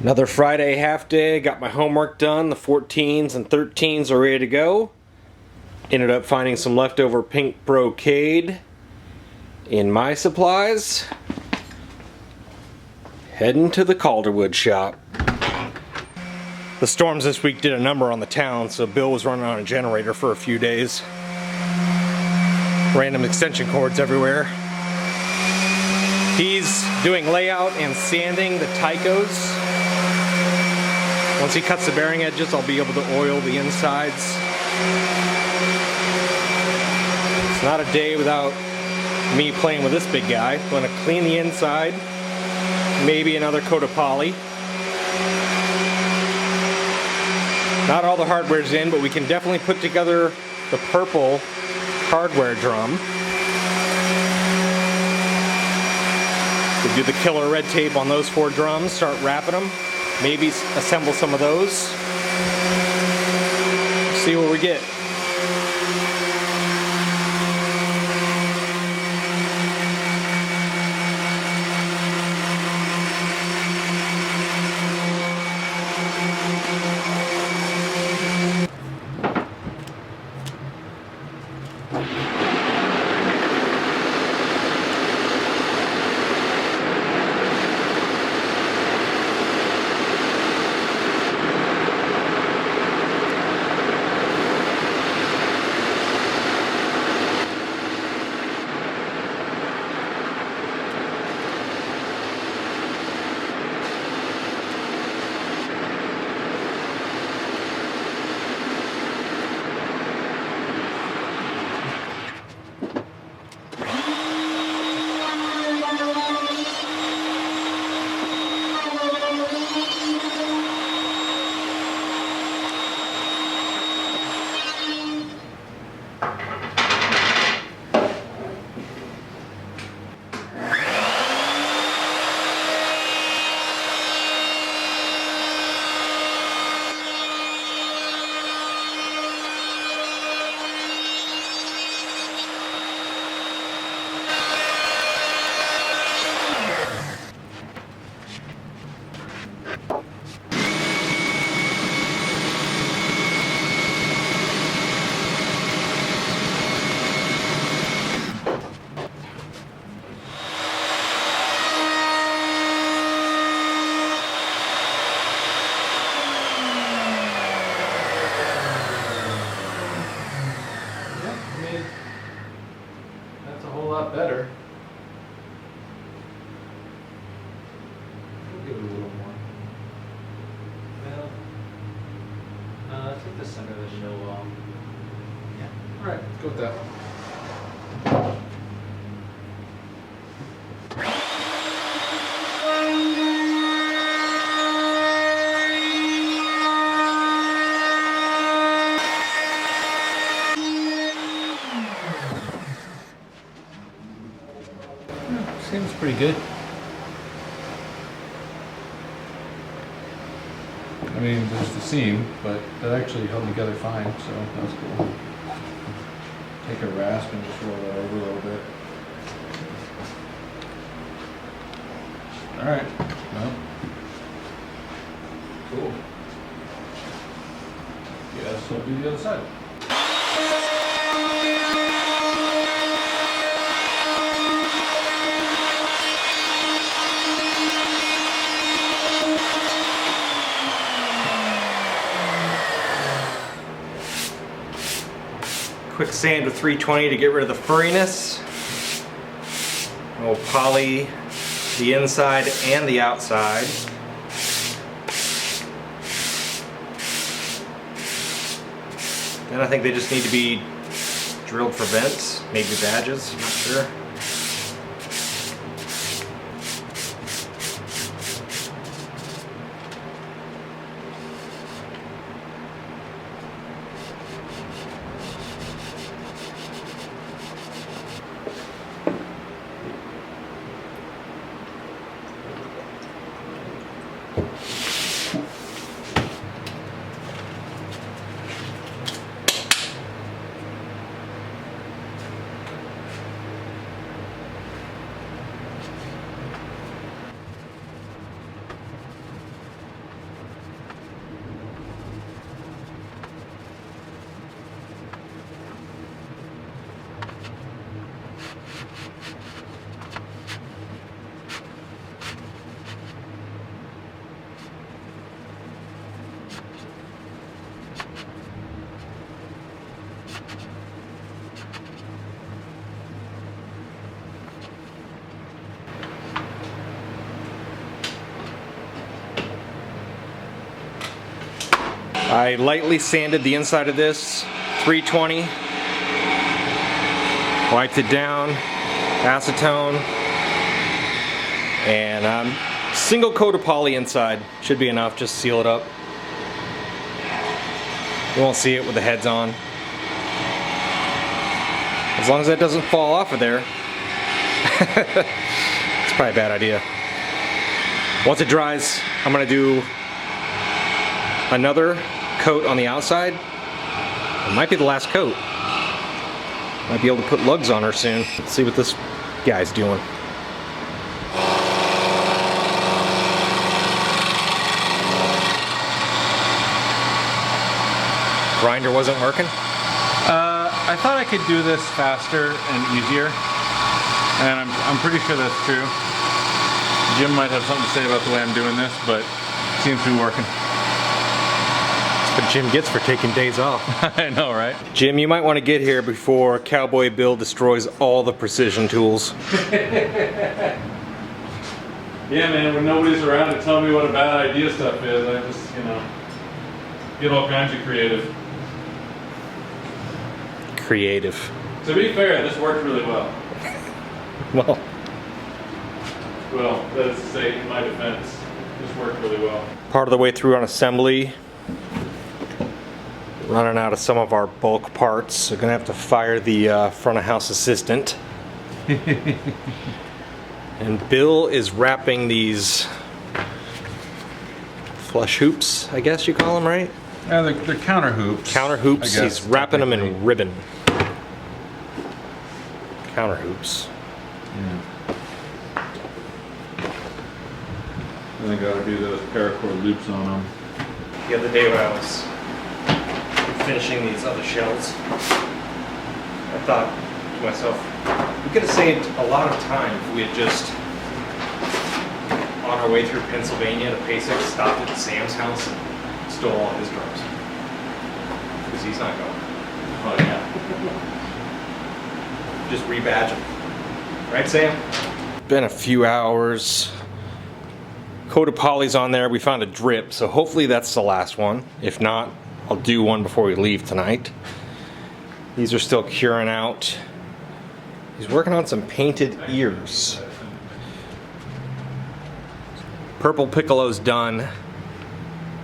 Another Friday half day, got my homework done. The 14s and 13s are ready to go. Ended up finding some leftover pink brocade in my supplies. Heading to the Calderwood shop. The storms this week did a number on the town, so Bill was running on a generator for a few days. Random extension cords everywhere. He's doing layout and sanding the Taikos. Once he cuts the bearing edges, I'll be able to oil the insides. It's not a day without me playing with this big guy. I'm going to clean the inside, maybe another coat of poly. Not all the hardware's in, but we can definitely put together the purple hardware drum. We'll do the killer red tape on those 4 drums, start wrapping them, maybe assemble some of those. See what we get. Better. We'll give it a little more. Well, I think the center of the show. Yeah. All right, let's go with that. Seems pretty good. I mean, there's the seam, but that actually held together fine, so that's cool. Take a rasp and just roll that over a little bit. Alright, well, cool. Yeah, so I'll do the other side. Quick sand with 320 to get rid of the furriness. We'll poly the inside and the outside. Then I think they just need to be drilled for vents, maybe badges, I'm not sure. I lightly sanded the inside of this, 320. Wiped it down, acetone, and single coat of poly inside. Should be enough, just seal it up. You won't see it with the heads on. As long as that doesn't fall off of there. It's probably a bad idea. Once it dries, I'm gonna do another coat on the outside. It might be the last coat. Might be able to put lugs on her soon. Let's see what this guy's doing. Grinder wasn't working? I thought I could do this faster and easier, and I'm pretty sure that's true. Jim might have something to say about the way I'm doing this, but it seems to be working. That's what Jim gets for taking days off. I know, right? Jim, you might want to get here before Cowboy Bill destroys all the precision tools. Yeah, man, when nobody's around to tell me what a bad idea stuff is, I just, get all kinds of creative. Creative. To be fair, this worked really well. Well, that is to say, in my defense, this worked really well. part of the way through on assembly. Running out of some of our bulk parts. So gonna have to fire the front of house assistant. And Bill is wrapping these flush hoops, I guess you call them, right? Yeah, they're counter hoops. Counter hoops. I guess, He's wrapping them in ribbon. Counter hoops. Yeah. And they gotta do those paracord loops on them. The other day when I was finishing these other shells, I thought to myself, we could have saved a lot of time if we had just, on our way through Pennsylvania to PASIC, stopped at Sam's house and stole all his drums. Because he's not going. Oh yeah. Just rebadge them. Right, Sam? Been a few hours. Coat of poly's on there. We found a drip, so hopefully that's the last one. If not, I'll do one before we leave tonight. These are still curing out. He's working on some painted ears. Purple piccolo's done.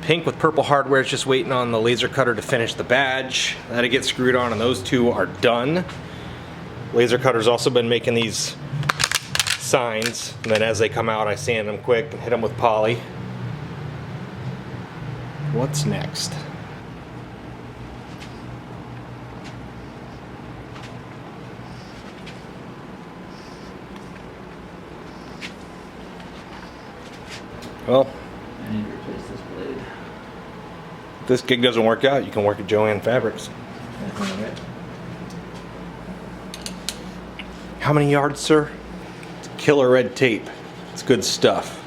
Pink with purple hardware is just waiting on the laser cutter to finish the badge. That'll get screwed on, and those two are done. Laser cutter's also been making these signs, and then as they come out I sand them quick and hit them with poly. What's next? Well, I need to replace this blade. if this gig doesn't work out, you can work at Joanne Fabrics. Alright. How many yards, sir? It's killer red tape. It's good stuff.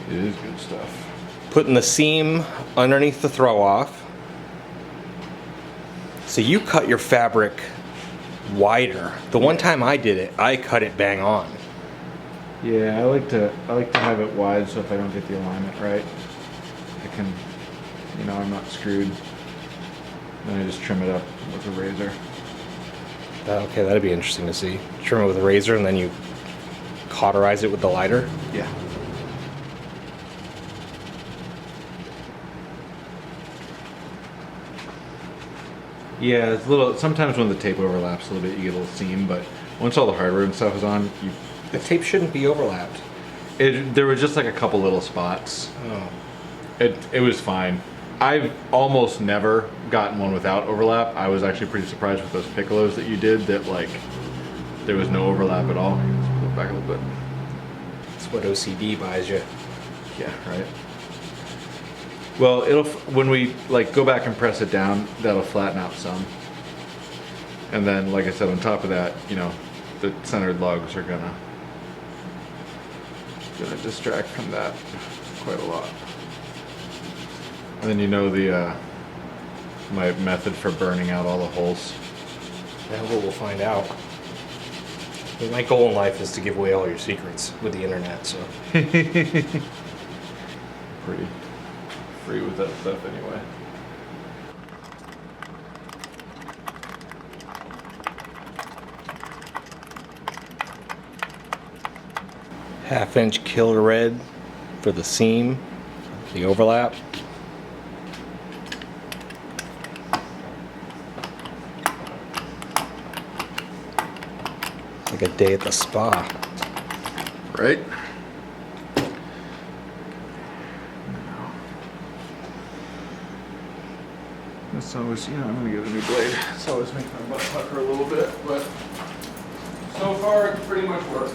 It is good stuff. Putting the seam underneath the throw off. So you cut your fabric wider. The one time I did it, I cut it bang on. Yeah, I like to have it wide so if I don't get the alignment right, I can, I'm not screwed. Then I just trim it up with a razor. Okay, that'd be interesting to see. Trim it with a razor and then you cauterize it with the lighter. Yeah. Yeah, it's a little. Sometimes when the tape overlaps a little bit, you get a little seam. But once all the hardware and stuff is on, The tape shouldn't be overlapped. there was just like a couple little spots. Oh. It was fine. I've almost never gotten one without overlap. I was actually pretty surprised with those piccolos that you did. That there was no overlap at all. Let's pull it back a little bit. That's what OCD buys you. Yeah, right. Well, when we go back and press it down, that'll flatten out some. And then, like I said, on top of that, the centered lugs are gonna distract from that quite a lot. And then my method for burning out all the holes. Now we'll find out. My goal in life is to give away all your secrets with the internet, so. Pretty free with that stuff anyway. 1/2" killer red for the seam, the overlap. Like a day at the spa. Right? It's always, you know, I'm gonna get a new blade. It's always making my butt pucker a little bit, but so far it's pretty much worked.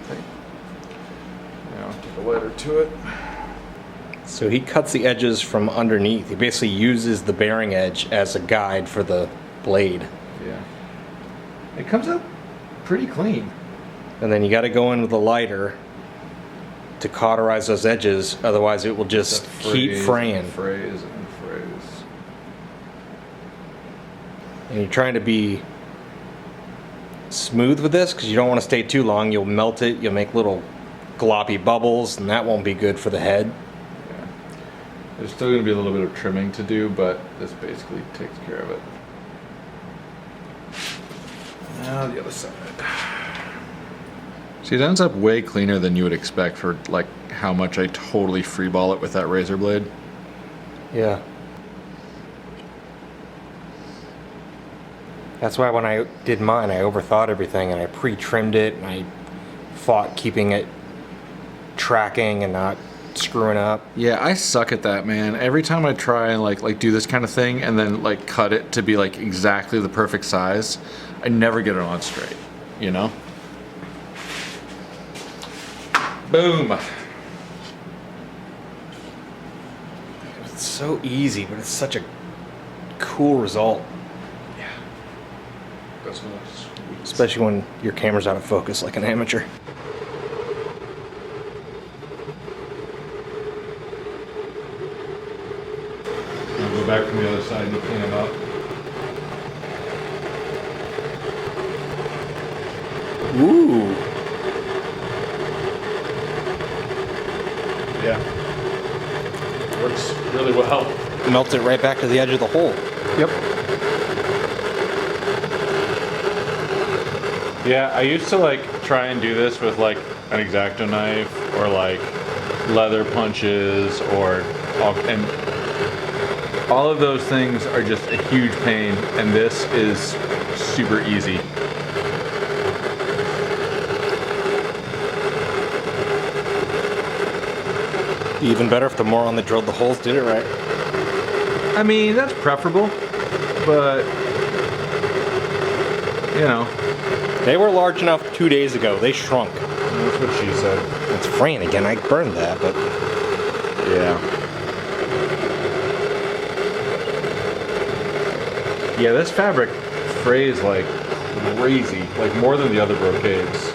Okay. Now get the lighter to it. So he cuts the edges from underneath. He basically uses the bearing edge as a guide for the blade. Yeah. It comes out pretty clean. And then you got to go in with a lighter to cauterize those edges, otherwise it will just keep fraying. Frays. And you're trying to be smooth with this because you don't want to stay too long. You'll melt it, you'll make little gloppy bubbles, and that won't be good for the head. Yeah. There's still going to be a little bit of trimming to do, but this basically takes care of it. Now the other side. See, it ends up way cleaner than you would expect for like how much I totally freeball it with that razor blade. Yeah. That's why when I did mine, I overthought everything and I pre-trimmed it and I fought keeping it tracking and not screwing up. Yeah, I suck at that, man. Every time I try and like do this kind of thing and then like cut it to be like exactly the perfect size, I never get it on straight, you know? Boom. It's so easy, but it's such a cool result. Yeah. That's nice. Especially when your camera's out of focus like an amateur. I'll go back from the other side and clean them up. Ooh. Yeah. Works really well. Melt it right back to the edge of the hole. Yep. Yeah, I used to like try and do this with like an X-Acto knife or like leather punches or all of those things are just a huge pain, and this is super easy. Even better if the moron that drilled the holes did it right. I mean, that's preferable, but you know. They were large enough 2 days ago. They shrunk. That's what she said. It's fraying again. I burned that, but Yeah. Yeah, this fabric frays like crazy, like more than the other brocades.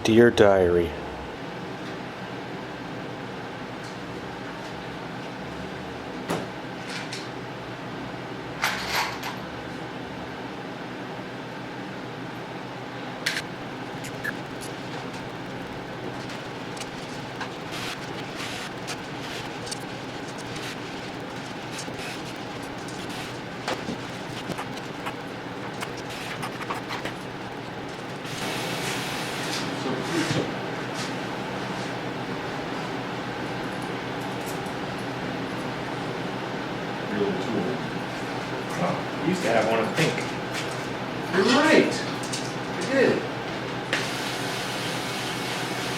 Dear Diary. I used to have one in pink. You're right. I did.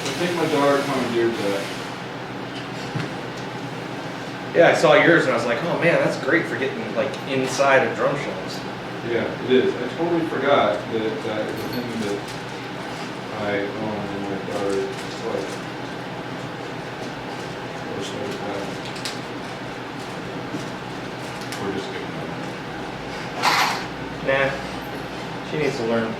I think my daughter commandeered that. Yeah, I saw yours and I was like, oh man, that's great for getting like inside of drum shells. Yeah, it is. I totally forgot that that is a thing that I own and my daughter just like. We're just getting Nah, she needs to learn.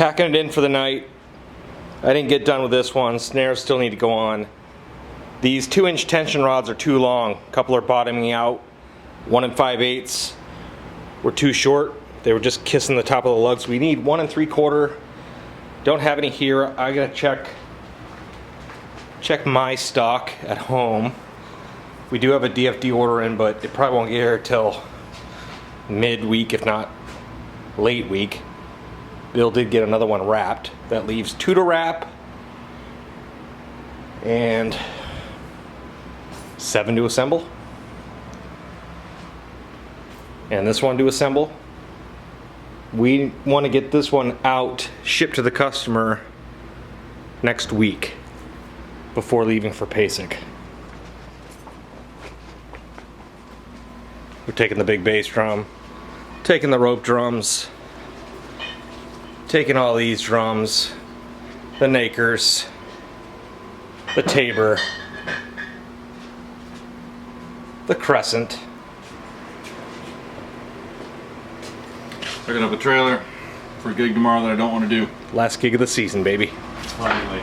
Packing it in for the night. I didn't get done with this one. Snares still need to go on. These 2-inch tension rods are too long. A couple are bottoming out. 1 5/8 were too short. They were just kissing the top of the lugs. We need 1 3/4. Don't have any here. I gotta check my stock at home. We do have a DFD order in, but it probably won't get here till mid-week, if not late week. Bill did get another one wrapped. That leaves 2 to wrap and 7 to assemble. And this one to assemble. We want to get this one out, shipped to the customer next week before leaving for PASIC. We're taking the big bass drum, taking the rope drums, taking all these drums, the Nakers, the Tabor, the Crescent. Picking up a trailer for a gig tomorrow that I don't want to do. Last gig of the season, baby. Finally.